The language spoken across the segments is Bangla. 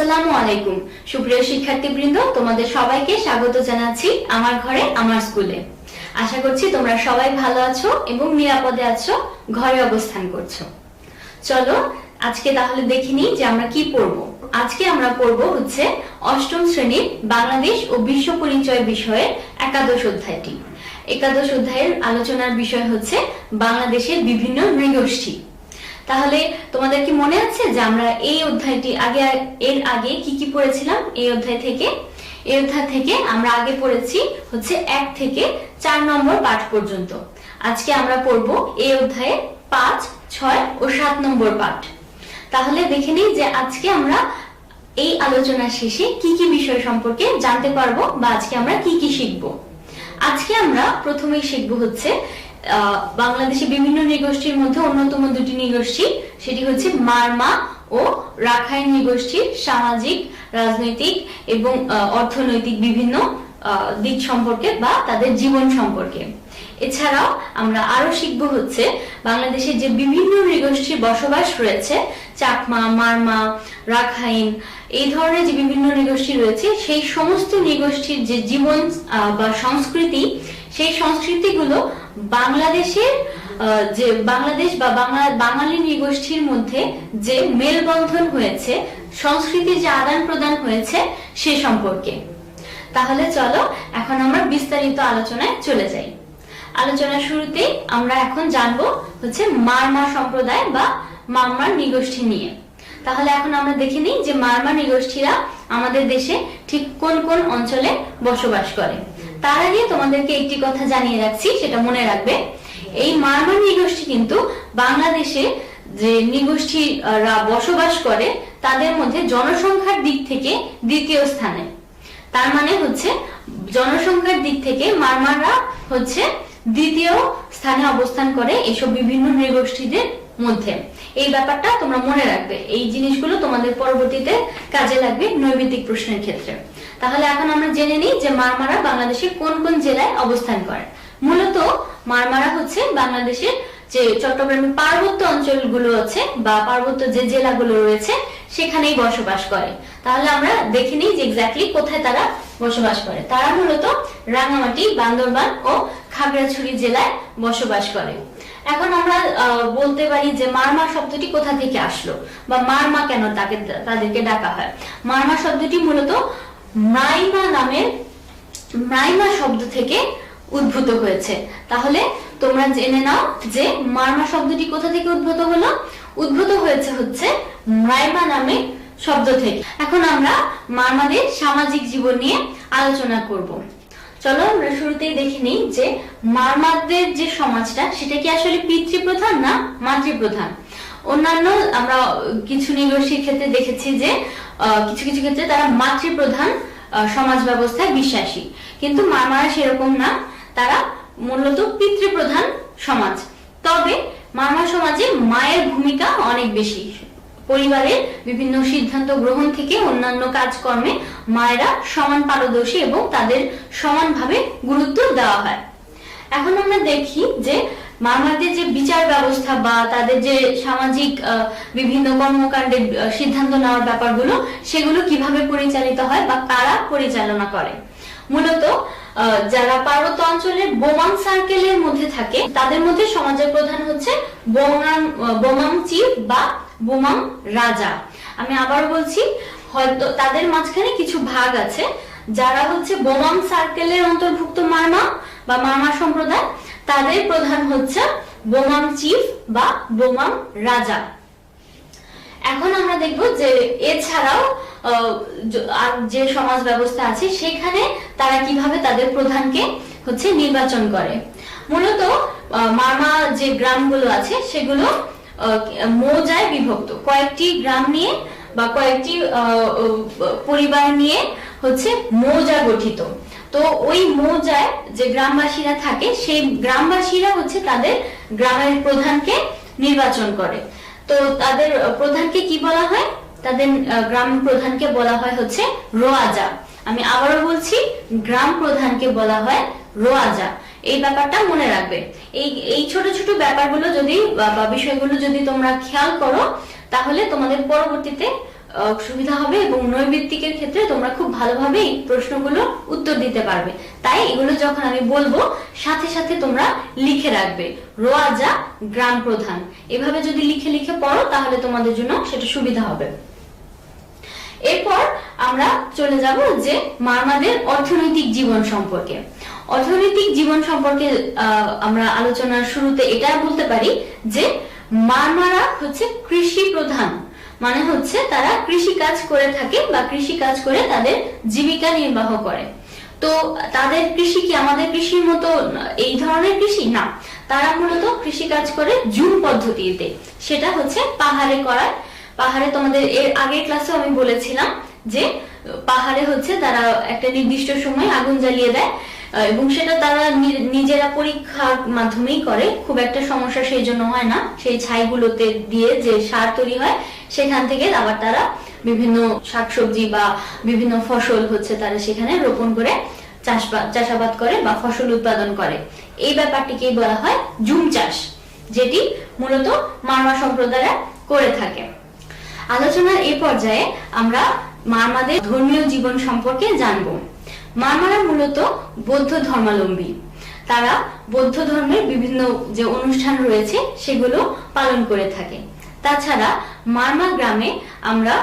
আসসালামু আলাইকুম সুপ্রিয় শিক্ষার্থীবৃন্দ, তোমাদের সবাইকে স্বাগত জানাচ্ছি আমার ঘরে আমার স্কুলে। আশা করছি তোমরা সবাই ভালো আছো এবং নিরাপদে আছো, ঘরে অবস্থান করছো। চলো আজকে তাহলে দেখে নিই যে আমরা কি পড়বো। আজকে আমরা পড়বো হচ্ছে অষ্টম শ্রেণীর বাংলাদেশ ও বিশ্ব পরিচয় বিষয়ের একাদশ অধ্যায়টি। একাদশ অধ্যায়ের আলোচনার বিষয় হচ্ছে বাংলাদেশের বিভিন্ন নৃগোষ্ঠী। তাহলে তোমাদের কি মনে আছে যে আমরা এই অধ্যায়টি এর আগে কি কি পড়েছিলাম? এই অধ্যায় থেকে আমরা আগে পড়েছি হচ্ছে 1 থেকে 4 নম্বর পাঠ পর্যন্ত। আজকে আমরা পড়বো এই অধ্যায়ে 5, 6 ও 7 নম্বর পাঠ। তাহলে দেখে নিই যে আজকে আমরা এই আলোচনা শেষে কি কি বিষয় সম্পর্কে জানতে পারবো বা আজকে আমরা কি কি শিখবো। আজকে আমরা প্রথমেই শিখবো হচ্ছে বাংলাদেশের বিভিন্ন নৃগোষ্ঠীর মধ্যে অন্যতম দুটি নৃগোষ্ঠী, সেটি হচ্ছে মারমা ও রাখাইন নৃগোষ্ঠীর সামাজিক, রাজনৈতিক এবং অর্থনৈতিক বিভিন্ন দিক সম্পর্কে বা তাদের জীবন সম্পর্কে। এছাড়াও আমরা আরো শিখবো হচ্ছে বাংলাদেশের যে বিভিন্ন নৃগোষ্ঠীর বসবাস রয়েছে, চাকমা, মারমা, রাখাইন, এই ধরনের যে বিভিন্ন নৃগোষ্ঠী রয়েছে, সেই সমস্ত নৃগোষ্ঠীর যে জীবন বা সংস্কৃতি, সেই সংস্কৃতিগুলো বাংলাদেশের যে বাংলাদেশ বা বাঙালি নৃগোষ্ঠীর মধ্যে যে মেলবন্ধন হয়েছে, সংস্কৃতির যে আদান প্রদান হয়েছে সে সম্পর্কে। তাহলে চলো এখন আমরা বিস্তারিত আলোচনায় চলে যাই। আলোচনার শুরুতে আমরা এখন জানবো হচ্ছে মারমা সম্প্রদায় বা মারমা নৃগোষ্ঠী নিয়ে। তাহলে এখন আমরা দেখে নিই যে মারমা নৃগোষ্ঠীরা আমাদের দেশে ঠিক কোন কোন অঞ্চলে বসবাস করে। তার আগে তোমাদেরকে একটি কথা জানিয়ে রাখছি, সেটা মনে রাখবে। এই মারমা নৃগোষ্ঠী কিন্তু বাংলাদেশে যে নৃগোষ্ঠীরা বসবাস করে তাদের মধ্যে জনসংখ্যার দিক থেকে দ্বিতীয় স্থানে। তার মানে হচ্ছে জনসংখ্যার দিক থেকে মারমারা হচ্ছে দ্বিতীয় স্থানে অবস্থান করে এইসব বিভিন্ন নৃগোষ্ঠীদের মধ্যে। এই ব্যাপারটা তোমরা মনে রাখবে, এই জিনিসগুলো তোমাদের পরবর্তীতে কাজে লাগবে নৈবেদিক প্রশ্নের ক্ষেত্রে। তাহলে এখন আমরা জেনে নিই যে মারমারা বাংলাদেশের কোন কোন জেলায় অবস্থান করে। মূলত মারমারা হচ্ছে বাংলাদেশের যে চট্টগ্রামের পার্বত্য অঞ্চলগুলো আছে বা পার্বত্য যে জেলাগুলো রয়েছে সেখানেই বসবাস করে। তাহলে আমরা দেখে নিই যে এক্স্যাক্টলি কোথায় তারা বসবাস করে। তারা মূলত রাঙামাটি, বান্দরবান ও খাগড়াছড়ি জেলায় বসবাস করে। এখন আমরা বলতে পারি যে মারমা শব্দটি কোথা থেকে আসলো বা মারমা কেন তাদেরকে ডাকা হয়। মারমা শব্দটি মূলত মাইমা শব্দ থেকে উদ্ভূত হয়েছে। তাহলে তোমরা জেনে নাও যে মারমা শব্দটি কোথা থেকে উদ্ভূত হয়েছে হচ্ছে মাইমা নামে শব্দ থেকে। এখন আমরা মারমাদের সামাজিক জীবন নিয়ে আলোচনা করব। চলো আমরা শুরুতেই দেখে নিই যে মারমাদের যে সমাজটা সেটা কি আসলে পিতৃপ্রধান না মাতৃপ্রধান। অন্যান্য আমরা কিছু নৃগোষ্ঠীর ক্ষেত্রে দেখেছি যে কিছু কিছু ক্ষেত্রে তারা মাতৃপ্রধান সমাজ ব্যবস্থায় বিশ্বাসী, কিন্তু মারমারা সেরকম না, তারা মূলত পিতৃপ্রধান সমাজ। তবে মারমা সমাজে মায়ের ভূমিকা অনেক বেশি। পরিবারের বিভিন্ন সিদ্ধান্ত গ্রহণ থেকে অন্যান্য কাজকর্মে মায়েরা সমান পারদর্শী এবং তাদের সমানভাবে গুরুত্ব দেওয়া হয়। এখন আমরা দেখি যে মারমাদের যে বিচার ব্যবস্থা বা তাদের যে সামাজিক বিভিন্ন কর্মকাণ্ডের সিদ্ধান্ত নেওয়ার ব্যাপারগুলো, সেগুলো কিভাবে পরিচালিত হয় বা কারা পরিচালনা করে। মূলত যারা পার্বত্য অঞ্চলের বোমাং সার্কেলের মধ্যে থাকে তাদের মধ্যে সমাজের প্রধান হচ্ছে বোমাং চিফ বা বোমাং রাজা। আমি আবার বলছি, হয়তো তাদের মাঝখানে কিছু ভাগ আছে। যারা হচ্ছে বোমাং সার্কেলের অন্তর্ভুক্ত মারমা বা মারমা সম্প্রদায়, তাদের প্রধান হচ্ছে বোমাং চিফ বা বোমাং রাজা। এখন আমরা দেখব যে এছাড়াও আর যে সমাজ ব্যবস্থা আছে সেখানে তারা কিভাবে তাদের প্রধানকে হচ্ছে নির্বাচন করে। মূলত মারমা যে গ্রামগুলো আছে সেগুলো মৌজায় বিভক্ত, কয়েকটি গ্রাম নিয়ে বা কয়েকটি পরিবার নিয়ে হচ্ছে মৌজা গঠিত। তো ওই মৌজায় যে গ্রামবাসীরা থাকে সেই গ্রামবাসীরা হচ্ছে তাদের গ্রামের প্রধানকে নির্বাচন করে। তো তাদের প্রধানকে কি বলা হয়? তাদের গ্রাম প্রধানকে বলা হয় হচ্ছে রোয়াজা। আমি আবারও বলছি, গ্রাম প্রধানকে বলা হয় রোয়াজা। এই ব্যাপারটা মনে রাখবে। এই ছোট ছোট ব্যাপারগুলো যদি বা বিষয়গুলো যদি তোমরা খেয়াল করো, তাহলে তোমাদের পরবর্তীতে সুবিধা হবে এবং নৈর্ব্যক্তিকের ক্ষেত্রে তোমরা খুব ভালোভাবে এই প্রশ্নগুলো উত্তর দিতে পারবে। তাই এগুলো যখন আমি বলবো সাথে সাথে তোমরা লিখে রাখবে, রোয়াজা গ্রাম প্রধান। এভাবে যদি লিখে লিখে পড়ো তাহলে তোমাদের জন্য সেটা সুবিধা হবে। এরপর আমরা চলে যাব যে মারমাদের অর্থনৈতিক জীবন সম্পর্কে। অর্থনৈতিক জীবন সম্পর্কে আমরা আলোচনার শুরুতে এটা বলতে পারি যে মারমারা হচ্ছে কৃষি প্রধান, মানে হচ্ছে তারা কৃষি কাজ করে থাকে বা কৃষি কাজ করে তাদের জীবিকা নির্বাহ করে। তো তাদের কৃষি কি আমাদের কৃষির মতো এই ধরনের কৃষি না, তারা মূলত কৃষি কাজ করে জুম পদ্ধতিতে, সেটা হচ্ছে পাহাড়ে করায়। পাহাড়ে তোমাদের এর আগের ক্লাসে আমি বলেছিলাম যে পাহাড়ে হচ্ছে তারা একটা নির্দিষ্ট সময় আগুন জ্বালিয়ে দেয় এবং সেটা তারা নিজেরা পরীক্ষার মাধ্যমেই করে, খুব একটা সমস্যা সেই জন্য হয় না। সেই ছাইগুলোতে দিয়ে যে সার তৈরি হয় সেখান থেকে আবার তারা বিভিন্ন শাকসবজি বা বিভিন্ন ফসল হচ্ছে তারা সেখানে রোপণ করে চাষাবাদ করে বা ফসল উৎপাদন করে। এই ব্যাপারটিকেই বলা হয় জুম চাষ, যেটি মূলত মারমা সম্প্রদায়রা করে থাকে। আলোচনার এই পর্যায়ে আমরা মারমাদের ধর্মীয় জীবন সম্পর্কে জানবো। মারমারা মূলত বৌদ্ধ ধর্মাবলম্বী। তারা বৌদ্ধ ধর্মের বিভিন্ন যে অনুষ্ঠান রয়েছে সেগুলো পালন করে থাকে। তাছাড়া মারমা গ্রামে আমরা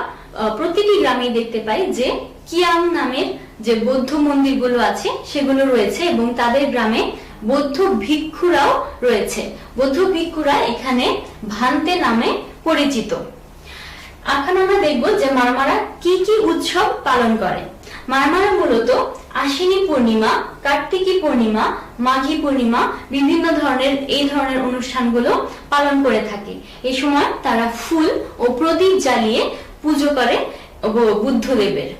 প্রতিটি গ্রামেই দেখতে পাই যে কিয়াং নামের যে বৌদ্ধ মন্দিরগুলো আছে সেগুলো রয়েছে এবং তাদের গ্রামে বৌদ্ধ ভিক্ষুরাও রয়েছে। বৌদ্ধ ভিক্ষুরা এখানে ভান্তে নামে পরিচিত। এখন আমরা দেখবো যে মারমারা কি কি উৎসব পালন করে। মারমারা মূলত আশ্বিনী পূর্ণিমা, কার্তিকী পূর্ণিমা, মাঘী পূর্ণিমা বিভিন্ন ধরনের এই ধরনের অনুষ্ঠানগুলো পালন করে থাকে। এই সময় তারা ফুল ও প্রদীপ জ্বালিয়ে পুজো করে বুদ্ধদেবের।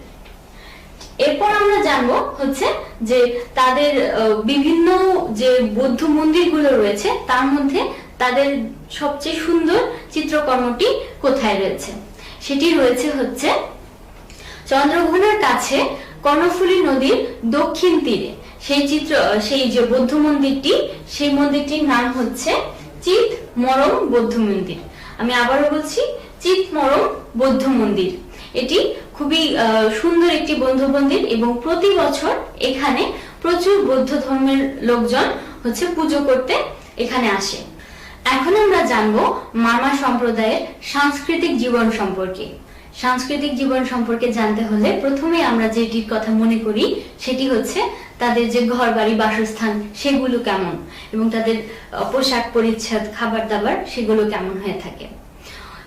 এরপর আমরা জানবো হচ্ছে যে তাদের বিভিন্ন যে বৌদ্ধ মন্দিরগুলো রয়েছে তার মধ্যে তাদের সবচেয়ে সুন্দর চিত্রকর্মটি কোথায় রয়েছে। সেটি রয়েছে হচ্ছে চন্দ্রঘোনার কাছে কর্ণফুলী নদীর দক্ষিণ তীরে। সেই যে বৌদ্ধ মন্দিরটি, সেই মন্দিরটির নাম হচ্ছে চিত মরম বৌদ্ধ মন্দির। আমি আবারও বলছি, চিত মরম বৌদ্ধ মন্দির। এটি খুবই সুন্দর একটি বৌদ্ধ মন্দির এবং প্রতি বছর এখানে প্রচুর বৌদ্ধ ধর্মের লোকজন হচ্ছে পুজো করতে এখানে আসে। এখন আমরা জানবো মারমা সম্প্রদায়ের সাংস্কৃতিক জীবন সম্পর্কে। সাংস্কৃতিক জীবন সম্পর্কে জানতে হলে প্রথমে আমরা যেটির কথা মনে করি সেটি হচ্ছে তাদের যে ঘর বাড়ি বাসস্থান সেগুলো কেমন এবং তাদের পোশাক পরিচ্ছদ খাবার দাবার সেগুলো কেমন হয়ে থাকে।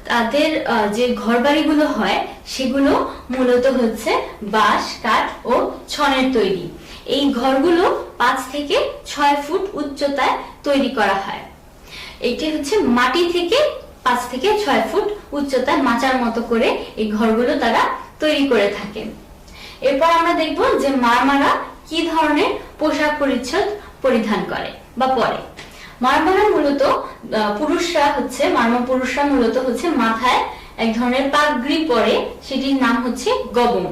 তাদের যে ঘর বাড়িগুলো হয় সেগুলো মূলত হচ্ছে বাঁশ, কাঠ ও ছনের তৈরি। এই ঘরগুলো 5 থেকে 6 ফুট উচ্চতায় তৈরি করা হয়। এটি হচ্ছে মাটি থেকে 5 থেকে 6 ফুট উচ্চতায় মাচার মতো করে এই ঘরগুলো তারা তৈরি করে থাকে। এরপর আমরা দেখব যে মারমারা কি ধরনের পোশাক পরিচ্ছদ পরিধান করে বা পরে। মারমারা মূলত মারমা পুরুষরা মূলত হচ্ছে মাথায় এক ধরনের পাগড়ি পরে, সেটির নাম হচ্ছে গবং।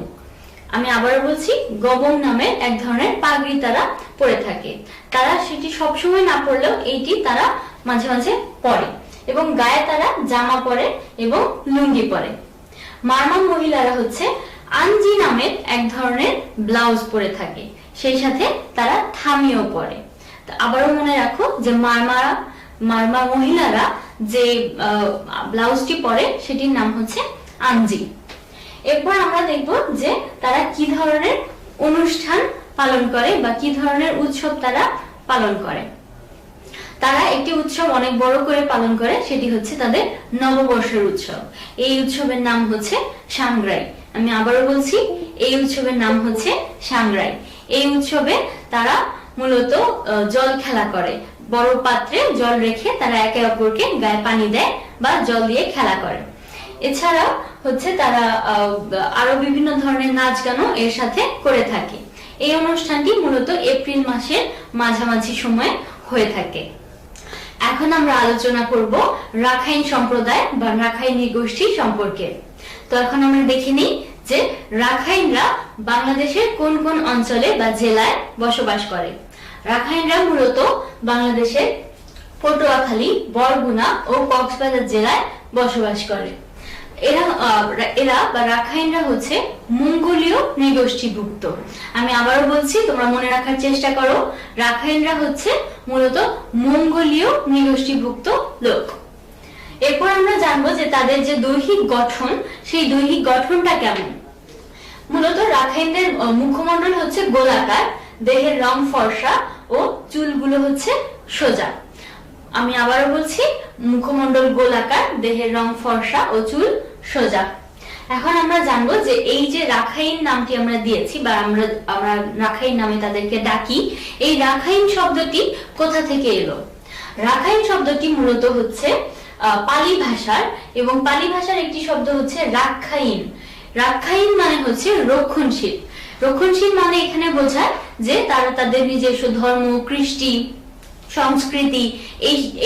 আমি আবারও বলছি, গবং নামের এক ধরনের পাগড়ি তারা পরে থাকে। তারা সেটি সবসময় না পরলেও এইটি তারা মাঝে মাঝে পরে এবং গায়ে তারা জামা পরে এবং লুঙ্গি পরে। মারমা মহিলারা হচ্ছে আঞ্জি নামের এক ধরনের ব্লাউজ পরে থাকে, সেই সাথে তারা থামিও পরে। আবারও মনে রাখো যে মারমা মহিলারা যে ব্লাউজটি পরে সেটির নাম হচ্ছে আঞ্জি। এরপর আমরা দেখব যে তারা কি ধরনের অনুষ্ঠান পালন করে বা কি ধরনের উৎসব তারা পালন করে। তারা একটি উৎসব অনেক বড় করে পালন করে, সেটি হচ্ছে তাদের নববর্ষের উৎসব। এই উৎসবের নাম হচ্ছে সাংগ্রাই। আমি আবারও বলছি, এই উৎসবের নাম হচ্ছে সাংগ্রাই। এই উৎসবে তারা মূলত জল খেলা করে, বড় পাত্রে জল রেখে তারা একে অপরকে গায়ে পানি দেয় বা জল দিয়ে খেলা করে। এছাড়া হচ্ছে তারা আরো বিভিন্ন ধরনের নাচ গানও এর সাথে করে থাকে। এই অনুষ্ঠানটি মূলত এপ্রিল মাসের মাঝামাঝি সময়ে হয়ে থাকে। এখন আমরা আলোচনা করব রাখাইন সম্প্রদায় বা রাখাইন নৃগোষ্ঠী সম্পর্কে। তো এখন আমরা দেখে নিই যে রাখাইনরা বাংলাদেশের কোন কোন অঞ্চলে বা জেলায় বসবাস করে। রাখাইনরা মূলত বাংলাদেশের পটুয়াখালী, বরগুনা ও কক্সবাজার জেলায় বসবাস করে। এরা এরা বা রাখাইনরা হচ্ছে মঙ্গোলীয় নৃগোষ্ঠীভুক্ত। আমি আবারও বলছি, তোমরা মনে রাখার চেষ্টা করো, রাখাইনরা হচ্ছে মূলত মঙ্গোলীয় নৃগোষ্ঠীভুক্ত লোক। এরপর আমরা জানবো যে তাদের যে দৈহিক গঠন, সেই দৈহিক গঠনটা কেমন। মূলত রাখাইনদের মুখমণ্ডল হচ্ছে গোলাকার, দেহের রং ফর্সা ও চুলগুলো হচ্ছে সোজা। আমি আবারও বলছি, মুখমণ্ডল গোলাকার, দেহের রং ফর্সা ও চুল সোজা। এখন আমরা জানবো যে এই যে রাখাইন নামটি আমরা দিয়েছি বা আমরা রাখাইন নামে তাদেরকে ডাকি, এই রাখাইন শব্দটি কোথা থেকে এলো? রাখাইন শব্দটি মূলত হচ্ছে পালি ভাষার, এবং পালি ভাষার একটি শব্দ হচ্ছে রাখাইন। রাখাইন মানে হচ্ছে রক্ষণশীল। রক্ষণশীল মানে এখানে বোঝায় যে তারা তাদের নিজস্ব ধর্ম, কৃষ্টি, সংস্কৃতি,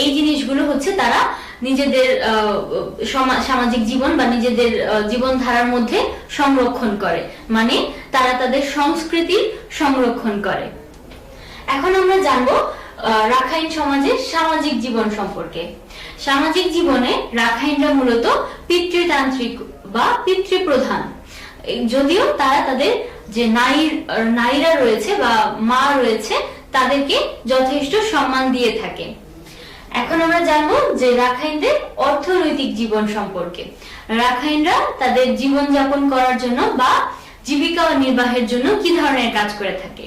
এই জিনিসগুলো হচ্ছে তারা নিজেদের সামাজিক জীবন বা নিজেদের জীবনধারার মধ্যে সংরক্ষণ করে, মানে তারা তাদের সংস্কৃতি সংরক্ষণ করে। এখন আমরা জানবো রাখাইন সমাজের সামাজিক জীবন সম্পর্কে। সামাজিক জীবনে রাখাইনরা মূলত পিতৃতান্ত্রিক বা পিতৃপ্রধান, যদিও তারা তাদের যে নারীরা রয়েছে বা মা রয়েছে তাদেরকে যথেষ্ট সম্মান দিয়ে থাকে। এখন আমরা জানবো যে রাখাইনদের অর্থনৈতিক জীবন সম্পর্কে। রাখাইনরা তাদের জীবন যাপন করার জন্য বা জীবিকা নির্বাহের জন্য কি ধরনের কাজ করে থাকে?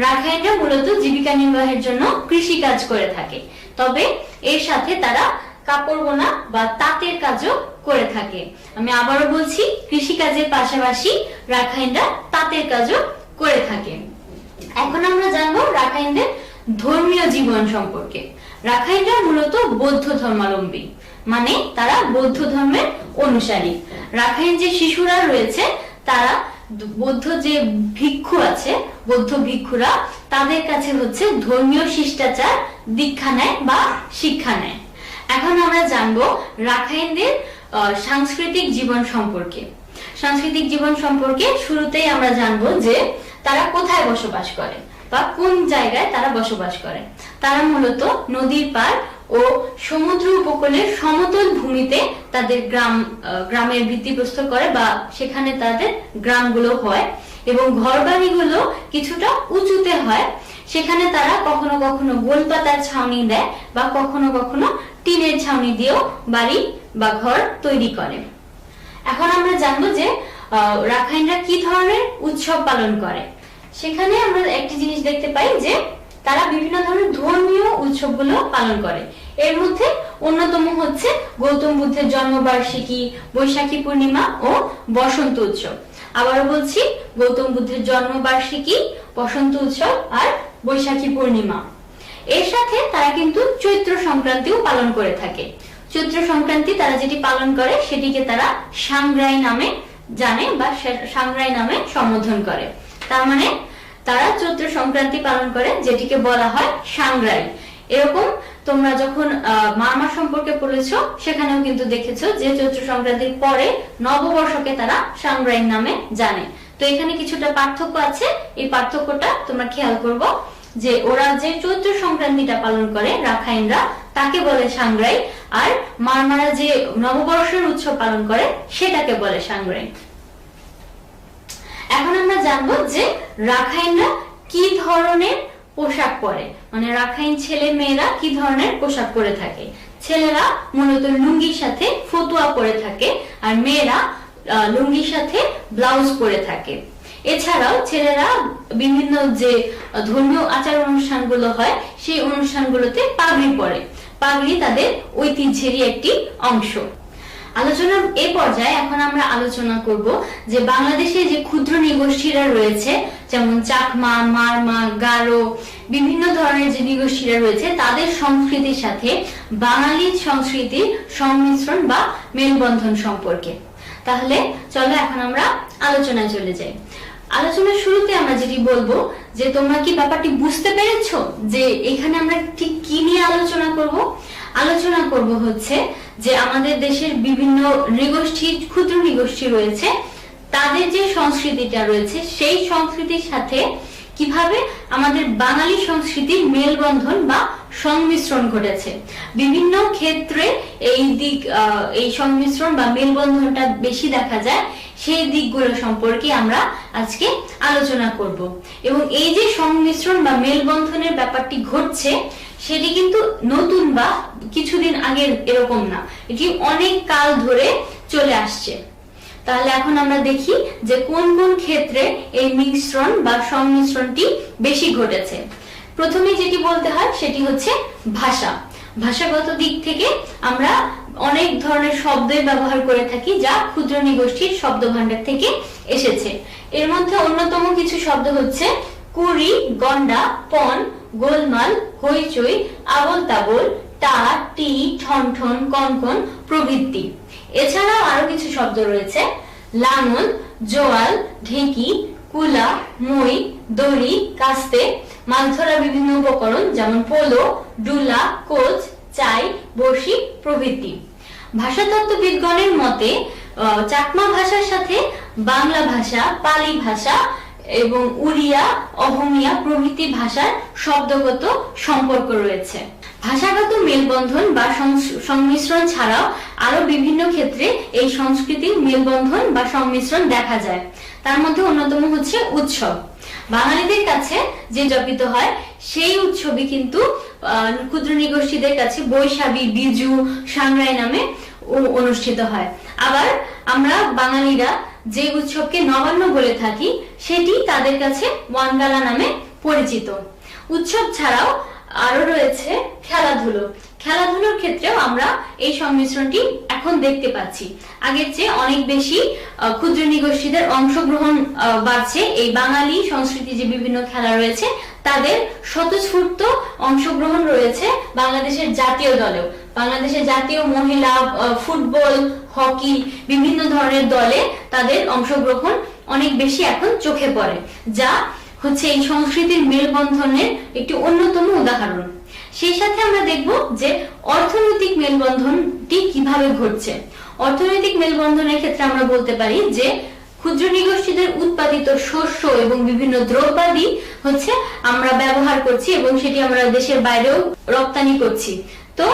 রাখাইনরা মূলত জীবিকা নির্বাহের জন্য কৃষি কাজ করে থাকে, তবে এর সাথে তারা কাপড় বোনা বা তাঁতের কাজও করে থাকে। আমি আবারও বলছি, কৃষি কাজের পাশাপাশি রাখাইনরা তাঁতের কাজও করে থাকে। এখন আমরা জানবো রাখাইনদের ধর্মীয় জীবন সম্পর্কে। রাখাইনরা মূলত বৌদ্ধ ধর্মাবলম্বী, মানে তারা বৌদ্ধ ধর্মের অনুসারী। রাখাইন যে শিশুরা রয়েছে তারা বৌদ্ধ যে ভিক্ষু আছে, বৌদ্ধ ভিক্ষুরা তাদের কাছে হচ্ছে ধর্মীয় শিষ্টাচার দীক্ষা নেয় বা শিক্ষা নেয়। এখন আমরা জানবো রাখাইনদের সাংস্কৃতিক জীবন সম্পর্কে। সাংস্কৃতিক জীবন সম্পর্কে শুরুতেই আমরা জানবো যে তারা কোথায় বসবাস করে বা কোন জায়গায় তারা বসবাস করে। তারা মূলত নদীর পাড় ও সমুদ্র উপকূলের সমতল ভূমিতে তাদের গ্রামের ভিত্তিপ্রস্তর করে বা সেখানে তাদের গ্রামগুলো হয়, এবং ঘরবাড়িগুলো কিছুটা উঁচুতে হয়। সেখানে তারা কখনো কখনো গোলপাতার ছাউনি দেয় বা কখনো কখনো টিনের ছাউনি দিয়েও বাড়ি বা ঘর তৈরি করে। এখন আমরা জানবো যে রাখাইনরা কি ধরনের উৎসব পালন করে। সেখানে আমরা একটি জিনিস দেখতে পাই যে তারা বিভিন্ন ধরনের ধর্মীয় উৎসবগুলো পালন করে। এর মধ্যে অন্যতম হচ্ছে গৌতম বুদ্ধের জন্মবার্ষিকী, বৈশাখী পূর্ণিমা ও বসন্ত উৎসব। আবারও বলছি, গৌতম বুদ্ধের জন্মবার্ষিকী, বসন্ত উৎসব আর বৈশাখী পূর্ণিমা। এর সাথে তারা কিন্তু চৈত্র সংক্রান্তিও পালন করে থাকে। চৈত্র সংক্রান্তি তারা যেটি পালন করে সেটিকে তারা সাংগ্রাই নামে জানে বা সাংগ্রাই নামে সম্বোধন করে। তার মানে তারা চৈত্র সংক্রান্তি পালন করে, যেটিকে বলা হয় সাংগ্রাই। এরকম তোমরা যখন মারমা সম্পর্কে পড়েছো সেখানেও কিন্তু দেখেছো যে চৈত্র সংক্রান্তির পরে নববর্ষকে তারা সাংগ্রাই নামে জানে। তো এখানে কিছুটা পার্থক্য আছে, এই পার্থক্যটা তোমরা খেয়াল করবো যে ওরা যে চৈত্র সংক্রান্তিটা পালন করে রাখাইনরা তাকে বলে সাংগ্রাই, আর মারমারা যে নববর্ষের উৎসব পালন করে সেটাকে বলে সাংগ্রাই। এখন আমরা জানবো যে রাখাইনরা কি ধরনের পোশাক পরে, মানে রাখাইন ছেলে মেয়েরা কি ধরনের পোশাক পরে থাকে। ছেলেরা মূলত লুঙ্গির সাথে ফতুয়া পরে থাকে, আর মেয়েরা লুঙ্গির সাথে ব্লাউজ পরে থাকে। এছাড়াও ছেলেরা বিভিন্ন যে ধর্মীয় আচার অনুষ্ঠানগুলো হয় সেই অনুষ্ঠানগুলোতে পাগড়ি পরে। পাগড়ি তাদের ঐতিহ্যেরই একটি অংশ। আলোচনার এই পর্যায়ে এখন আমরা আলোচনা করব যে বাংলাদেশে যে ক্ষুদ্র নৃগোষ্ঠীরা রয়েছে, যেমন চাকমা, মারমা, গারো, বিভিন্ন ধরনের যে নৃগোষ্ঠীরা রয়েছে তাদের সংস্কৃতির সাথে বাঙালি সংস্কৃতির সংমিশ্রণ বা মেলবন্ধন সম্পর্কে। তাহলে চলো এখন আমরা আলোচনায় চলে যাই। আলোচনার শুরুতে আমরা যেটি বলবো যে তোমরা কি ব্যাপারটি বুঝতে পেরেছো যে এখানে আমরা ঠিক কি নিয়ে আলোচনা করব। আলোচনা করব হচ্ছে যে আমাদের দেশের বিভিন্ন নৃগোষ্ঠী, ক্ষুদ্র নৃগোষ্ঠী রয়েছে, তাদের যে সংস্কৃতিটা রয়েছে সেই সংস্কৃতির সাথে কিভাবে আমাদের বাঙালি সংস্কৃতির মেলবন্ধন বা সংমিশ্রণ ঘটেছে। বিভিন্ন ক্ষেত্রে এই সংমিশ্রণ বা মেলবন্ধনটা বেশি দেখা যায়, সেই দিকগুলো সম্পর্কে আমরা আজকে আলোচনা করব। এবং এই যে সংমিশ্রণ বা মেলবন্ধনের ব্যাপারটি ঘটছে, সেটি কিন্তু নতুন বা কিছুদিন আগের এরকম না, এটি অনেক কাল ধরে চলে আসছে। তাহলে এখন আমরা দেখি যে কোন কোন ক্ষেত্রে এই মিশ্রণ বা সংমিশ্রণটি বেশি ঘটেছে। প্রথমে যেটি বলতে হয় সেটি হচ্ছে ভাষা। ভাষাগত দিক থেকে আমরা অনেক ধরনের শব্দের ব্যবহার করে থাকি, যা ক্ষুদ্র নিগোষ্ঠীর শব্দ ভান্ডার থেকে এসেছে। এর মধ্যে অন্যতম কিছু শব্দ হচ্ছে কুড়ি, গন্ডা, পণ, গোলমাল, হইচই, আবোল তাবোল, টা, টি, ঠনঠন, কনকন প্রভৃতি। এছাড়াও আরো কিছু শব্দ রয়েছে লাঙল, জোয়াল, ঢেঁকি, কুলা, মই, দড়ি, কাস্তে, মাছ ধরা বিভিন্ন উপকরণ যেমন পোলো, ডুলা, কোচ, চাই, বড়শি প্রভৃতি। ভাষাতত্ত্ববিদগণের মতে চাকমা ভাষার সাথে বাংলা ভাষা, পালি ভাষা এবং উড়িয়া, অহমিয়া প্রভৃতি ভাষার শব্দগত সম্পর্ক রয়েছে। ভাষাগত মেলবন্ধন বা সংমিশ্রণ ছাড়াও আরো বিভিন্ন ক্ষেত্রে এই সংস্কৃতির মেলবন্ধন বা সংমিশ্রণ দেখা যায়। তার মধ্যে অন্যতম হচ্ছে উৎসব। বাঙালিদের কাছে যে উদযাপিত হয় সেই উৎসবই কিন্তু ক্ষুদ্র নিগোষ্ঠীদের কাছে বৈশাখী, বিজু, সাংরাই নামে অনুষ্ঠিত হয়। আবার আমরা বাঙালিরা যে উৎসবকে নবান্ন বলে থাকি, সেটি তাদের কাছে ওয়ানগালা নামে পরিচিত। উৎসব ছাড়াও আরো রয়েছে খেলাধুলো। খেলাধুলোর ক্ষেত্রেও আমরা এই সংমিশ্রণটি এখন দেখতে পাচ্ছি। আগের চেয়ে অনেক বেশি ক্ষুদ্র নিগোষ্ঠীদের অংশগ্রহণ বাড়ছে। এই বাঙালি সংস্কৃতি যে বিভিন্ন খেলা রয়েছে, তাদের স্বতঃস্ফূর্ত অংশগ্রহণ রয়েছে বাংলাদেশের জাতীয় দলেও। বাংলাদেশের জাতীয় মহিলা ফুটবল, হকি বিভিন্ন ধরনের দলে তাদের অংশগ্রহণ অনেক বেশি এখন চোখে পড়ে, যা হচ্ছে এই সংস্কৃতির মেলবন্ধনের একটি অন্যতম উদাহরণ। সেই সাথে আমরা দেখব যে অর্থনৈতিক মেলবন্ধনটি কিভাবে ঘটছে। অর্থনৈতিক মেলবন্ধনের ক্ষেত্রে আমরা বলতে পারি যে ক্ষুদ্র নিগোষ্ঠীদের উৎপাদিত শস্য এবং বিভিন্ন দ্রব্যাদি হচ্ছে আমরা ব্যবহার করছি এবং সেটি আমরা দেশের বাইরেও রপ্তানি করছি। তো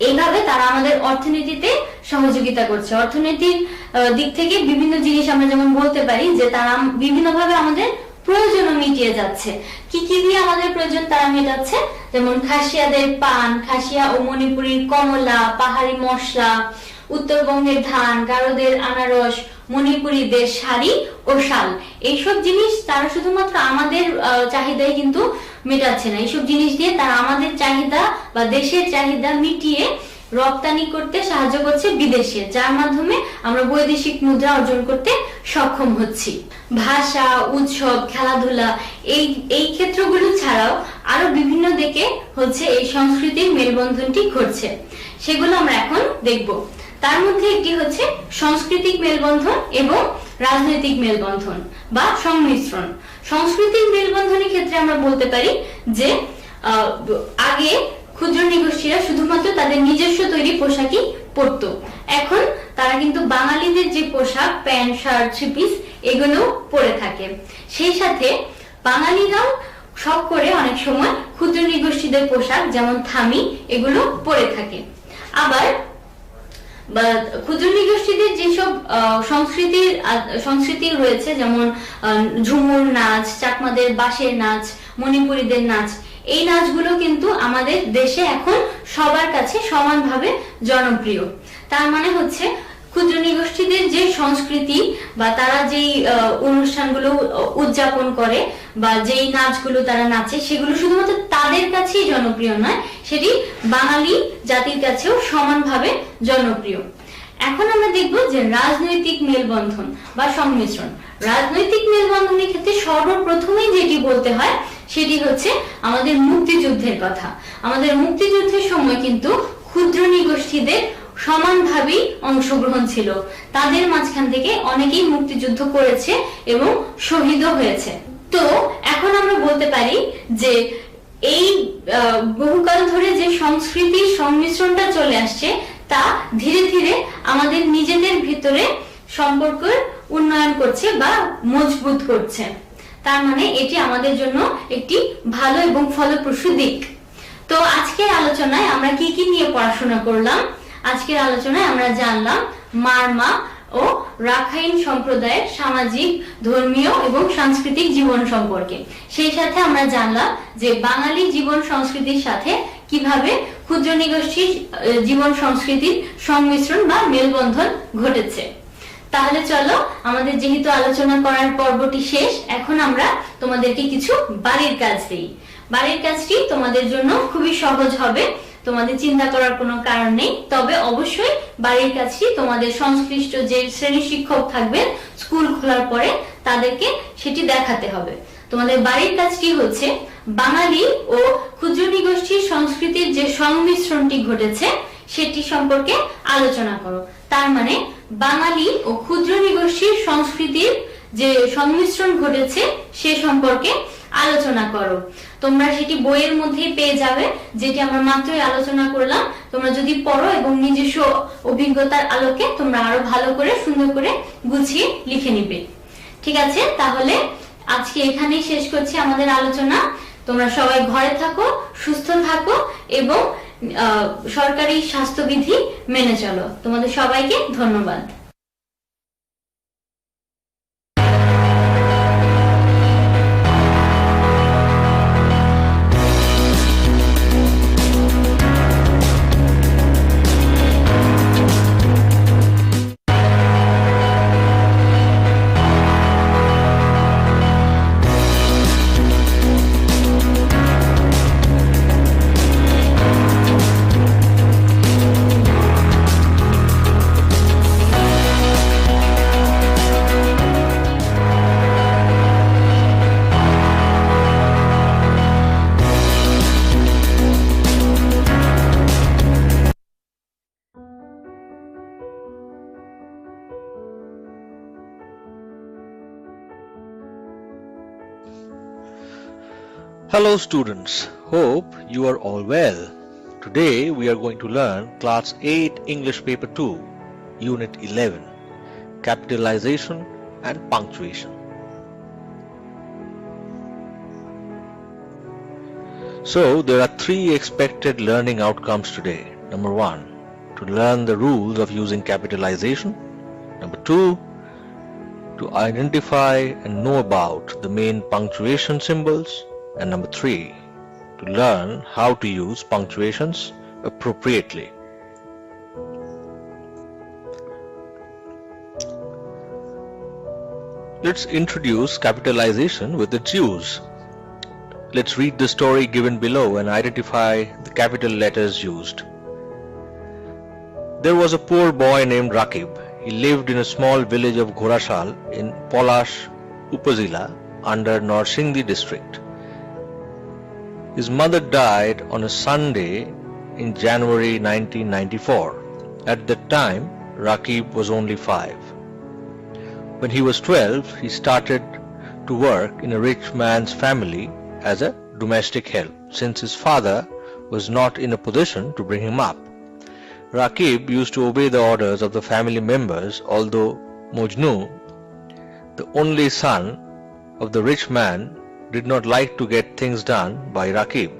এইভাবে তারা আমাদের অর্থনীতিতে সহযোগিতা করছে। অর্থনৈতিক দিক থেকে বিভিন্ন জিনিস আমরা যেমন বলতে পারি যে তারা বিভিন্নভাবে আমাদের প্রয়োজনও মিটিয়ে যাচ্ছে। কি কি দিয়ে আমাদের প্রয়োজন তারা মেটাচ্ছে? যেমন খাসিয়াদের পান, খাসিয়া ও মণিপুরীর কমলা, পাহাড়ি মশলা, উত্তরবঙ্গের ধান, গারোদের আনারস, মণিপুরীদের শাড়ি ও শাল। এইসব জিনিস তারা শুধুমাত্র আমাদের চাহিদাই কিন্তু মেটাচ্ছে না, এইসব জিনিস দিয়ে তারা আমাদের চাহিদা বা দেশের চাহিদা মিটিয়ে রপ্তানি করতে সাহায্য করছে বিদেশে, যার মাধ্যমে আমরা বৈদেশিক মুদ্রা অর্জন করতে সক্ষম হচ্ছি। ভাষা, উৎসব, খেলাধুলা এই ক্ষেত্রগুলো ছাড়াও আরো বিভিন্ন দিকে হচ্ছে এই সংস্কৃতির মেলবন্ধনটি ঘটছে, সেগুলো আমরা এখন দেখব। তার মধ্যে একটি হচ্ছে সাংস্কৃতিক মেলবন্ধন এবং রাজনৈতিক মেলবন্ধন বা সংমিশ্রণ। সাংস্কৃতিক মেলবন্ধনের ক্ষেত্রে আমরা বলতে পারি যে আগে ক্ষুদ্র নিগোষ্ঠীরা শুধুমাত্র তাদের নিজস্ব তৈরি পোশাকই পরতো। এখন তারা কিন্তু বাঙালিদের যে পোশাক, প্যান্ট, শার্ট, থ্রি পিস এগুলো পরে থাকে। সেই সাথে বাঙালিরাও শখ করে অনেক সময় ক্ষুদ্র নিগোষ্ঠীদের পোশাক যেমন থামি এগুলো পরে থাকে। আবার ক্ষুদ্র নিগোষ্ঠীদের যেসব সংস্কৃতি রয়েছে যেমন ঝুমুর নাচ, চাকমাদের বাঁশের নাচ, মণিপুরীদের নাচ, এই নাচগুলো কিন্তু আমাদের দেশে এখন সবার কাছে সমানভাবে জনপ্রিয়। তার মানে হচ্ছে ক্ষুদ্র নিগোষ্ঠীদের যে সংস্কৃতি বা তারা যেই অনুষ্ঠানগুলো উদযাপন করে বা যেই নাচগুলো তারা নাচে, সেগুলো শুধুমাত্র তাদের কাছেই জনপ্রিয় নয়, সেটি বাঙালি জাতির কাছেও সমানভাবে জনপ্রিয়। এখন আমরা দেখব যে রাজনৈতিক মেলবন্ধন বা সংমিশ্রণ। রাজনৈতিক মেলবন্ধনের ক্ষেত্রে সর্বপ্রথমেই যেটি বলতে হয় সেটি হচ্ছে আমাদের মুক্তিযুদ্ধের কথা। আমাদের মুক্তিযুদ্ধের সময় কিন্তু ক্ষুদ্র নিগোষ্ঠীদের সমানভাবেই অংশগ্রহণ ছিল। তাদের মাঝখান থেকে অনেকেই মুক্তিযুদ্ধ করেছে এবং শহীদও হয়েছে। তো এখন আমরা বলতে পারি যে এই বহুকাল ধরে যে সংস্কৃতির সংমিশ্রণটা চলে আসছে, তা ধীরে ধীরে আমাদের নিজেদের ভিতরে সম্পর্কের উন্নয়ন করছে বা মজবুত করছে। তার মানে এটি আমাদের জন্য একটি ভালো এবং ফলপ্রসূ দিক। তো আজকের আলোচনায় আমরা কি কি নিয়ে পড়াশোনা করলাম? আজকের আলোচনায় আমরা জানলাম মারমা ও রাখাইন সম্প্রদায়ের সামাজিক, ধর্মীয় এবং সাংস্কৃতিক জীবন সম্পর্কে। সেই সাথে আমরা জানলাম যে বাঙালি জীবন সংস্কৃতির সাথে কিভাবে ক্ষুদ্র নিগোষ্ঠীর জীবন সংস্কৃতির সংমিশ্রণ বা মেলবন্ধন ঘটেছে। তাহলে চলো, আমাদের যেহেতু আলোচনা করার পর্বটি শেষ, এখন আমরা তোমাদেরকে কিছু বাড়ির কাজ দিই। বাড়ির কাজটি তোমাদের জন্য খুবই সহজ হবে, তোমাদের চিন্তা করার কোনো কারণ নেই। তবে অবশ্যই বাড়ির কাজটি তোমাদের সংশ্লিষ্ট যে শ্রেণী শিক্ষক থাকবেন স্কুল খোলার পরে তাদেরকে সেটি দেখাতে হবে। তোমাদের বাড়ির কাজটি হচ্ছে বাঙালি ও ক্ষুদ্র নিগোষ্ঠীর সংস্কৃতির যে সংমিশ্রণটি ঘটেছে সেটি সম্পর্কে আলোচনা করো। তার মানে বাঙালি ও ক্ষুদ্র নিগোষ্ঠীর সংস্কৃতির যে সংমিশ্রণ ঘটেছে সে সম্পর্কে আলোচনা করো। তোমরা সেটি বইয়ের মধ্যেই পেয়ে যাবে, যেটি আমরা মাত্রই আলোচনা করলাম। তোমরা যদি পড়ো এবং নিজস্ব অভিজ্ঞতার আলোকে তোমরা আরো ভালো করে সুন্দর করে গুছিয়ে লিখে নিবে। ঠিক আছে, তাহলে আজকে এখানেই শেষ করছি আমাদের আলোচনা। তোমরা সবাই ঘরে থাকো, সুস্থ থাকো এবং সরকারি স্বাস্থ্যবিধি মেনে চলো। তোমাদের সবাইকে ধন্যবাদ। Hello students, hope you are all well. Today we are going to learn Class 8 English Paper 2, Unit 11, Capitalization and Punctuation. So there are 3 expected learning outcomes today. Number 1, to learn the rules of using capitalization. Number 2, to identify and know about the main punctuation symbols. And number 3, to learn how to use punctuations appropriately. Let's introduce capitalization with its use. Let's read the story given below and identify the capital letters used. There was a poor boy named Rakib. He lived in a small village of Ghora in Polash Upazila under Norsingdi district. His mother died on a Sunday in January 1994. At that time, Rakib was only 5. When he was 12, he started to work in a rich man's family as a domestic help, since his father was not in a position to bring him up. Rakib used to obey the orders of the family members, although Mojnu, the only son of the rich man, did not like to get things done by Rakib.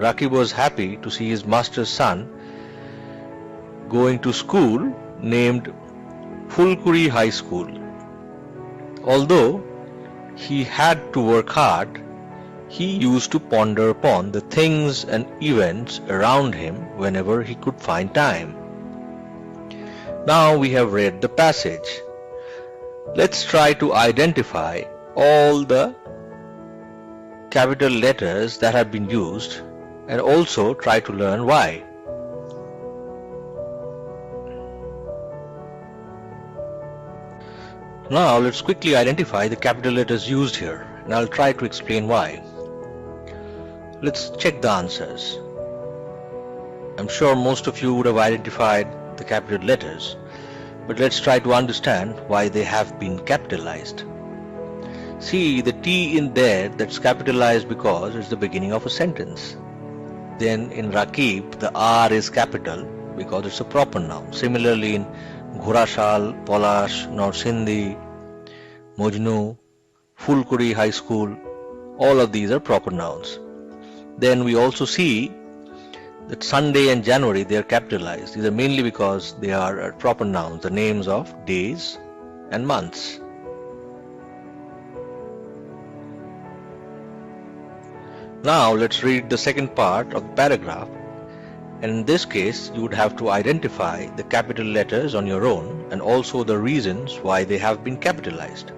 Rakib was happy to see his master's son going to school named Fulkuri High School. Although he had to work hard, he used to ponder upon the things and events around him whenever he could find time. Now we have read the passage. Let's try to identify all the capital letters that have been used and also try to learn why. Now let's quickly identify the capital letters used here, and I'll try to explain why. Let's check the answers. I'm sure most of you would have identified the capital letters, but let's try to understand why they have been capitalized. See, the T in there that's capitalized because it's the beginning of a sentence. Then in Rakib, the R is capital because it's a proper noun. Similarly in Ghorashal, Polash, Norsingdi, Mojnu, Fulkuri High School, all of these are proper nouns. Then we also see that Sunday and January, they are capitalized. These are mainly because they are proper nouns, the names of days and months. Now let's read the second part of the paragraph, and in this case you would have to identify the capital letters on your own and also the reasons why they have been capitalized.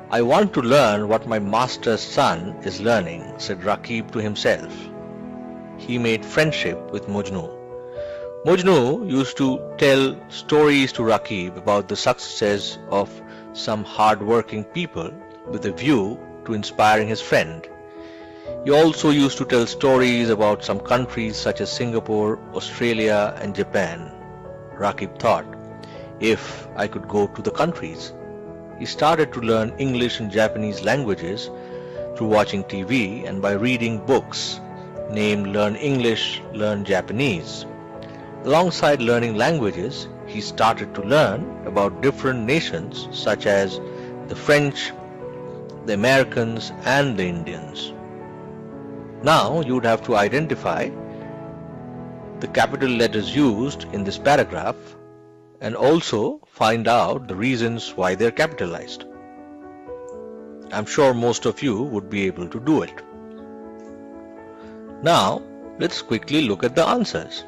I want to learn what my master's son is learning, said Rakib to himself. He made friendship with Mujnu. Mujnu used to tell stories to Rakib about the successes of some hard-working people with a view to inspiring his friend. He also used to tell stories about some countries such as Singapore, Australia and Japan. Rakib thought, if I could go to the countries. He started to learn English and Japanese languages through watching TV and by reading books named Learn English, Learn Japanese. Alongside learning languages, he started to learn about different nations such as the French, the Americans and the Indians. Now you would have to identify the capital letters used in this paragraph and also find out the reasons why they are capitalized. I'm sure most of you would be able to do it. Now let's quickly look at the answers.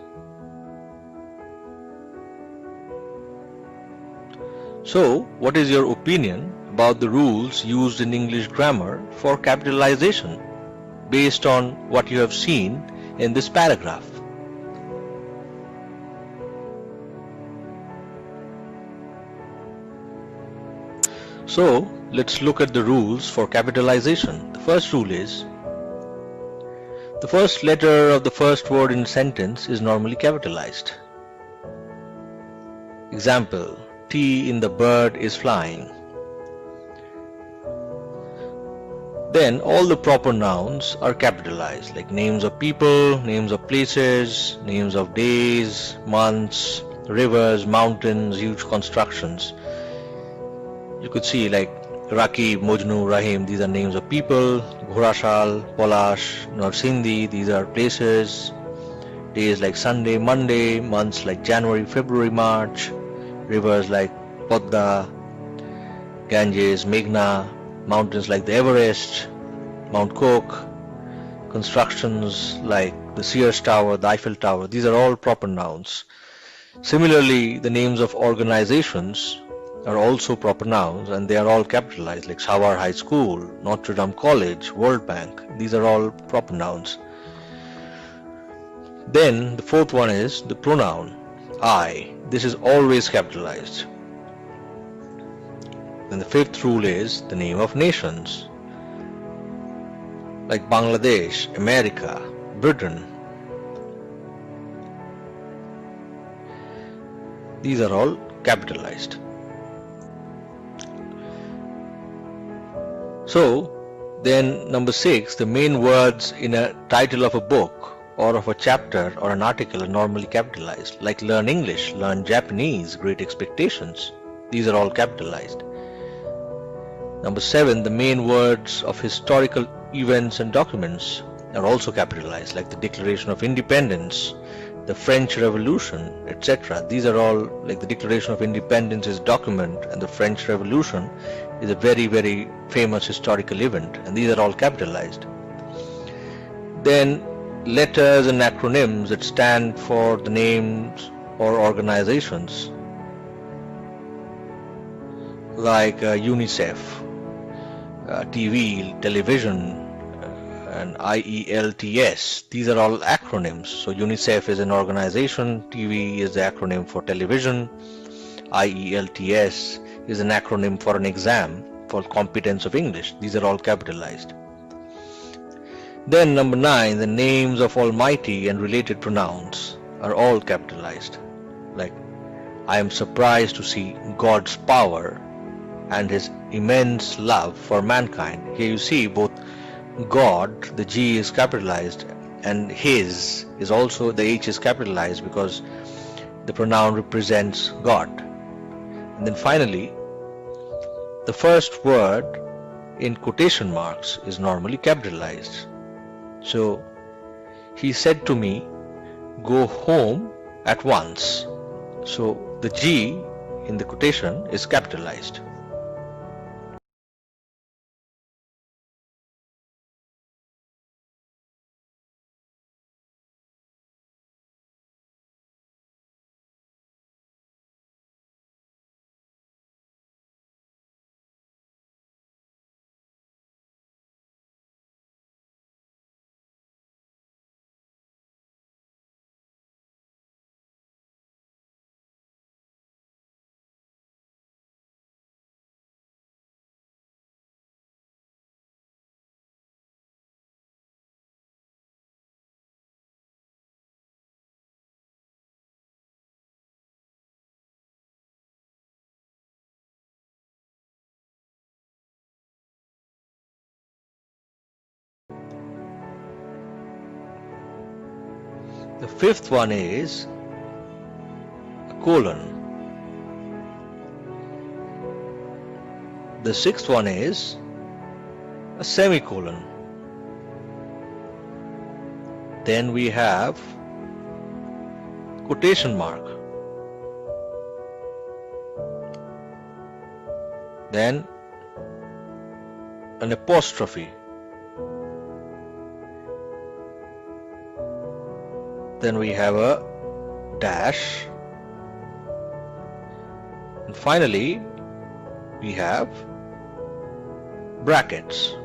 So, what is your opinion about the rules used in English grammar for capitalization based on what you have seen in this paragraph? So, let's look at the rules for capitalization. The first rule is, the first letter of the first word in a sentence is normally capitalized. Example, T in the bird is flying. Then all the proper nouns are capitalized, like names of people, names of places, names of days, months, rivers, mountains, huge constructions. You could see like Rakib, Mujnu, Rahim, these are names of people. Ghora, Polash, Narsindi, these are places. Days like Sunday, Monday, months like January, February, March. Rivers like Podda, Ganges, Meghna, mountains like the Everest, Mount Cook, constructions like the Sears Tower, the Eiffel Tower, these are all proper nouns. Similarly, the names of organizations are also proper nouns and they are all capitalized, like Sawar High School, Notre Dame College, World Bank, these are all proper nouns. Then the fourth one is the pronoun I. This is always capitalized. Then the fifth rule is the name of nations, like Bangladesh, America, Britain. These are all capitalized. So then number 6, the main words in a title of a book or of a chapter or an article are normally capitalized, like learn English, learn Japanese, great expectations. These are all capitalized. Number 7, the main words of historical events and documents are also capitalized, like the Declaration of Independence, the French Revolution, etc. These are all, like the Declaration of Independence is a document and the French Revolution is a very, very famous historical event, and these are all capitalized. Then letters and acronyms that stand for the names or organizations, like UNICEF, TV, television, and IELTS. These are all acronyms. So UNICEF is an organization, TV is the acronym for television, IELTS is an acronym for an exam for competence of English. These are all capitalized. Then number 9, the names of Almighty and related pronouns are all capitalized. Like, I am surprised to see God's power and His immense love for mankind. Here you see both God, the G is capitalized, and His is also, the H is capitalized because the pronoun represents God. And then finally, the first word in quotation marks is normally capitalized. So, he said to me, go home at once. So the G in the quotation is capitalized. The fifth one is a colon. The sixth one is a semicolon. Then we have quotation mark. Then an apostrophe. Then we have a dash. And finally, we have brackets.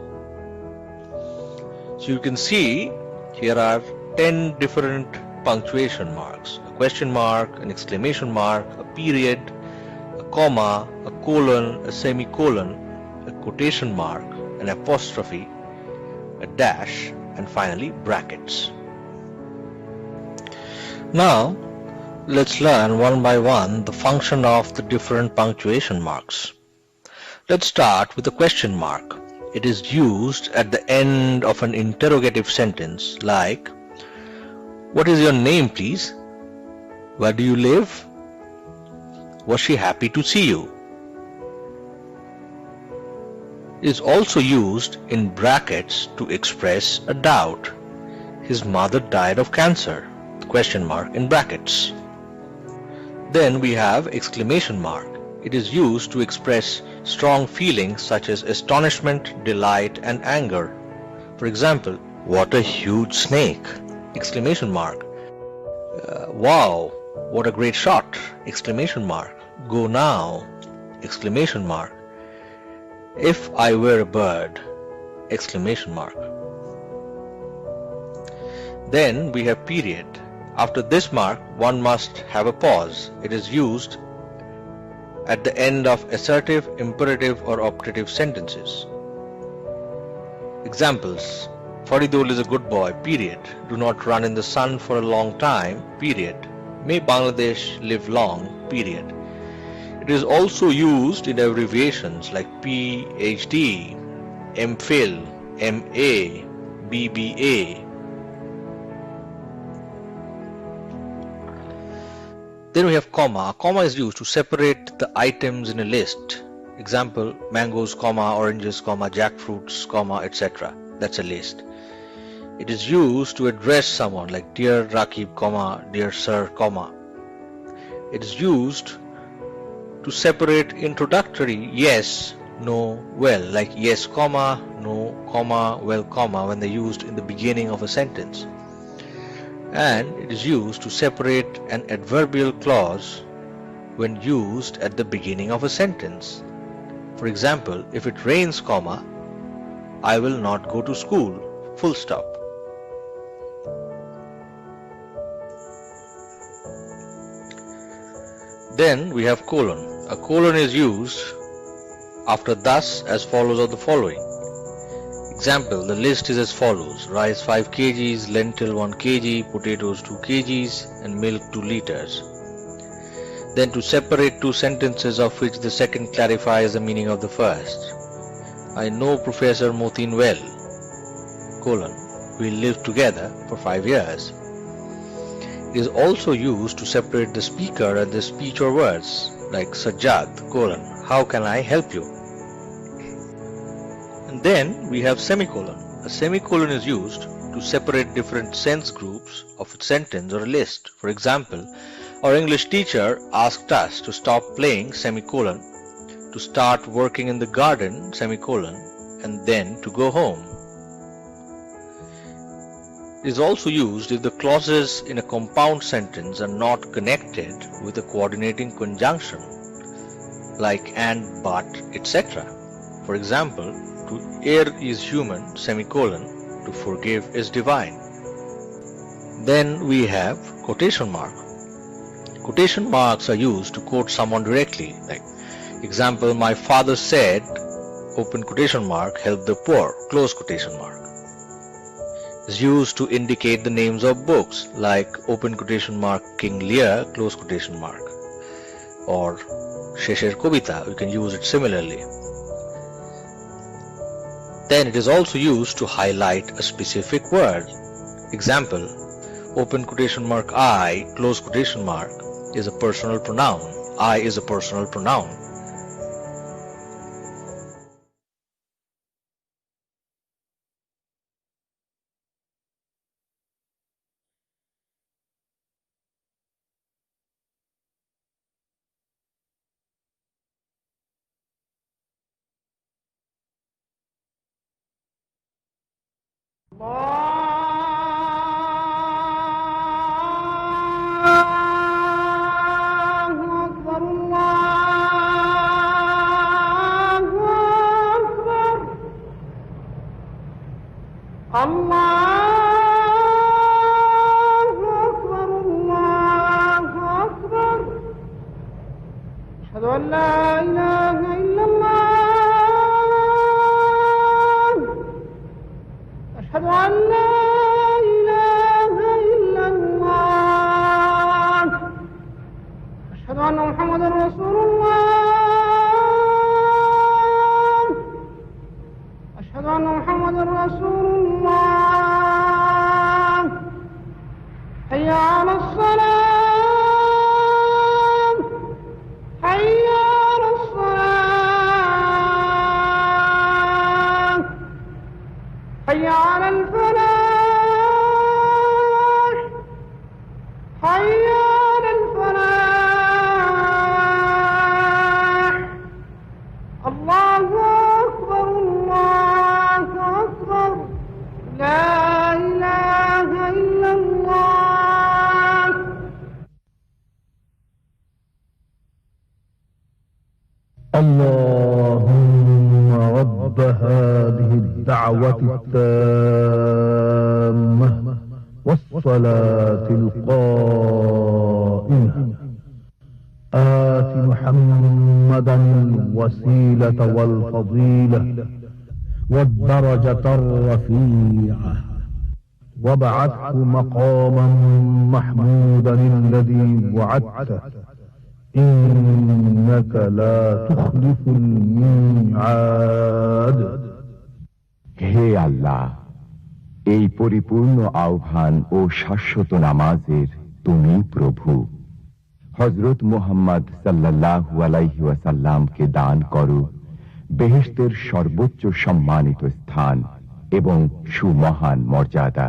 So you can see here are 10 different punctuation marks. A question mark, an exclamation mark, a period, a comma, a colon, a semicolon, a quotation mark, an apostrophe, a dash, and finally brackets. Now, let's learn one by one the function of the different punctuation marks. Let's start with the question mark. It is used at the end of an interrogative sentence like, "What is your name, please? Where do you live? Was she happy to see you?" It is also used in brackets to express a doubt. "His mother died of cancer." Question mark in brackets. Then we have exclamation mark. It is used to express strong feelings such as astonishment, delight, and anger. For example, "What a huge snake!" Exclamation mark. "Wow, what a great shot!" Exclamation mark. "Go now!" Exclamation mark. "If I were a bird!" Exclamation mark. Then we have period. After this mark, one must have a pause. It is used at the end of assertive, imperative, or optative sentences. Examples: Faridul is a good boy, period. Do not run in the sun for a long time, period. May Bangladesh live long, period. It is also used in abbreviations like PhD, MPhil, MA, BBA. Then we have comma. A comma is used to separate the items in a list. Example, mangoes, comma, oranges, comma, jackfruits, comma, etc. That's a list. It is used to address someone like Dear Rakib, comma, Dear Sir, comma. It is used to separate introductory yes, no, well, like yes, comma, no, comma, well, comma, when they're used in the beginning of a sentence. And it is used to separate an adverbial clause when used at the beginning of a sentence. For example, if it rains, comma, I will not go to school, full stop. Then we have colon. A colon is used after thus, as follows, or the following. Example, the list is as follows: rice 5 kgs, lentil 1 kg, potatoes 2 kgs, and milk 2 liters. Then to separate two sentences of which the second clarifies the meaning of the first. I know Professor Motin well, colon, we lived together for 5 years. It is also used to separate the speaker and the speech or words, like Sajjad, colon, how can I help you? And then we have semicolon. A semicolon is used to separate different sense groups of a sentence or a list. For example, our English teacher asked us to stop playing semicolon, to start working in the garden semicolon, and then to go home. It is also used if the clauses in a compound sentence are not connected with a coordinating conjunction like and, but, etc. For example, to err is human semicolon, to forgive is divine. Then we have quotation mark. Quotation marks are used to quote someone directly, like example, my father said, open quotation mark, help the poor, close quotation mark. Is used to indicate the names of books like open quotation mark King Lear, close quotation mark, or Shesher Kobita, we can use it similarly. Then it is also used to highlight a specific word. Example, open quotation mark I, close quotation mark, is a personal pronoun. I is a personal pronoun. اللهم رب هذه الدعوة التامة والصلاة القائمة آت محمدا الوسيلة والفضيلة والدرجة الرفيعة وابعثه مقاما محمودا الذي وعدته إنك لا تخلف الميعاد হে আল্লাহ, এই পরিপূর্ণ আহ্বান ও শাশ্বত নামাজের তুমি প্রভু। হযরত মুহাম্মদ সাল্লাল্লাহু আলাইহি ওয়াসাল্লামকে দান করো বেহেশতের সর্বোচ্চ সম্মানিত স্থান এবং সুমহান মর্যাদা,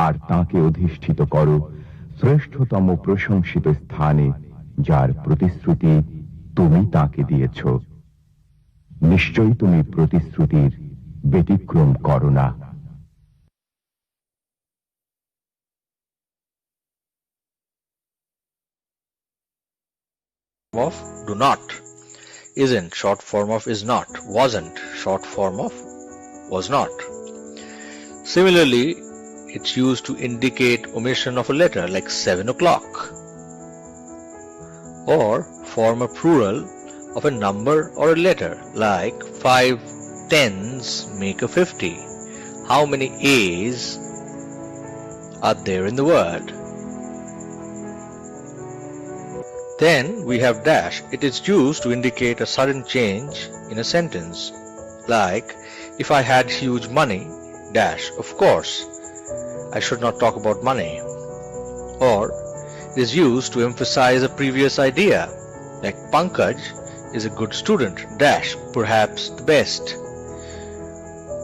আর তাকে অধিষ্ঠিত করো শ্রেষ্ঠতম প্রশংসিত স্থানে, যার প্রতিশ্রুতি তুমি তাকে দিয়েছ। নিশ্চয়ই তুমি প্রতিশ্রুতির ব্যতিক্রম করো না। Of do not, isn't short form of is not, wasn't short form of was not. Similarly, it's used to indicate omission of a letter like 7 o'clock, or form a plural of a number or a letter like 5 tens make a 50. How many A's are there in the word? Then we have dash. It is used to indicate a sudden change in a sentence like, if I had huge money, dash, of course, I should not talk about money. Or it is used to emphasize a previous idea like Pankaj is a good student, dash, perhaps the best.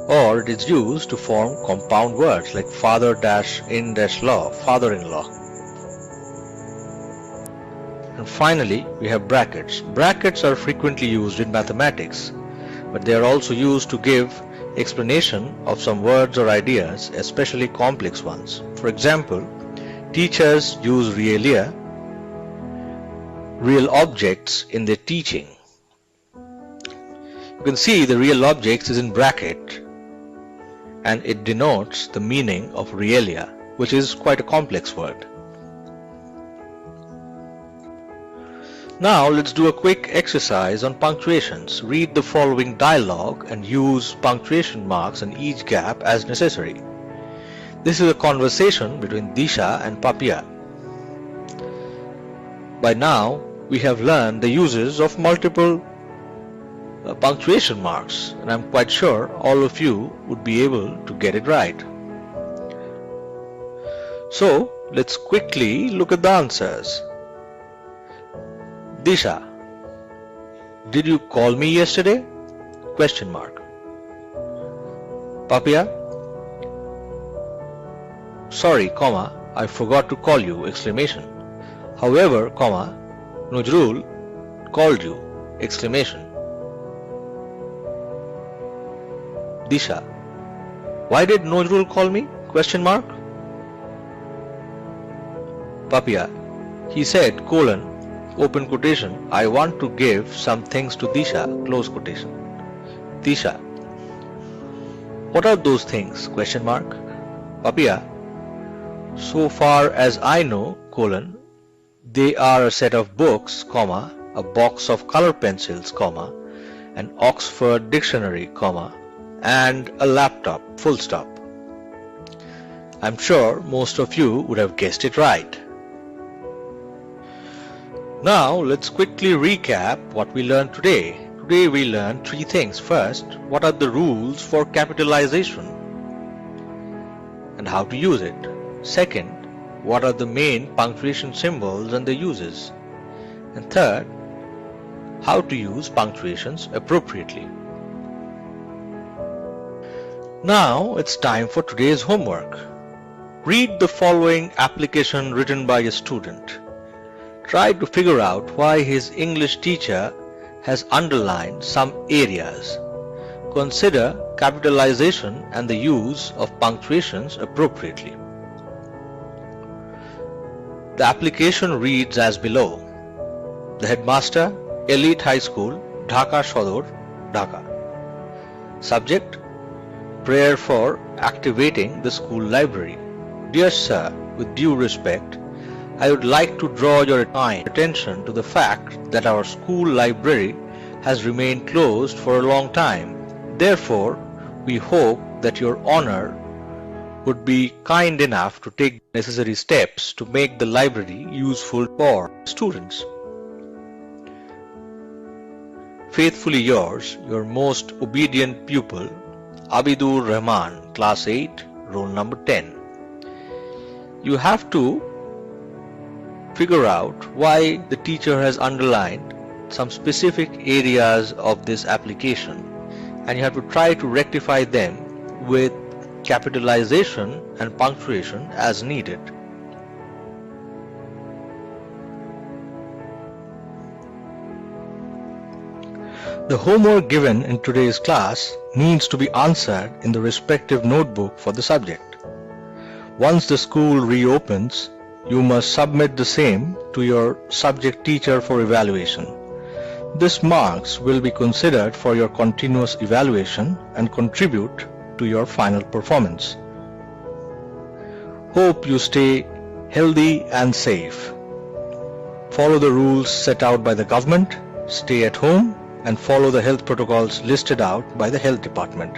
or it is used to form compound words like father-in-law, father-in-law. And finally, we have brackets. Brackets are frequently used in mathematics, but they are also used to give explanation of some words or ideas, especially complex ones. For example, teachers use realia, real objects, in their teaching. You can see the real objects is in bracket, and it denotes the meaning of realia, which is quite a complex word. Now let's do a quick exercise on punctuations. Read the following dialogue and use punctuation marks in each gap as necessary. This is a conversation between Disha and Papia. By now, we have learned the uses of multiple punctuation marks, and I'm quite sure all of you would be able to get it right. So, let's quickly look at the answers. Disha, did you call me yesterday? Question mark. Papia, sorry, comma, I forgot to call you! Exclamation. However, comma, Nujrul called you! Exclamation. Disha, why did Nojrul call me? Question mark. Papia, he said, colon, open quotation, I want to give some things to Disha, close quotation. Disha, what are those things? Question mark. Papia, so far as I know, colon, they are a set of books, comma, a box of color pencils, comma, an Oxford dictionary, comma, and a laptop, full stop. I'm sure most of you would have guessed it right. Now let's quickly recap what we learned today. Today we learned three things. First, what are the rules for capitalization and how to use it. Second, what are the main punctuation symbols and their uses. And third, how to use punctuations appropriately. Now it's time for today's homework. Read the following application written by a student. Try to figure out why his English teacher has underlined some areas. Consider capitalization and the use of punctuations appropriately. The application reads as below. The headmaster, Elite High School, Dhaka Shodor, Dhaka. Subject, prayer for activating the school library. Dear sir, with due respect, I would like to draw your attention to the fact that our school library has remained closed for a long time. Therefore, we hope that your honor would be kind enough to take necessary steps to make the library useful for students. Faithfully yours, your most obedient pupil, Abidur Rahman, Class 8, Roll number 10. You have to figure out why the teacher has underlined some specific areas of this application, and you have to try to rectify them with capitalization and punctuation as needed. The homework given in today's class needs to be answered in the respective notebook for the subject. Once the school reopens, you must submit the same to your subject teacher for evaluation. This marks will be considered for your continuous evaluation and contribute to your final performance. Hope you stay healthy and safe. Follow the rules set out by the government, stay at home, and follow the health protocols listed out by the health department.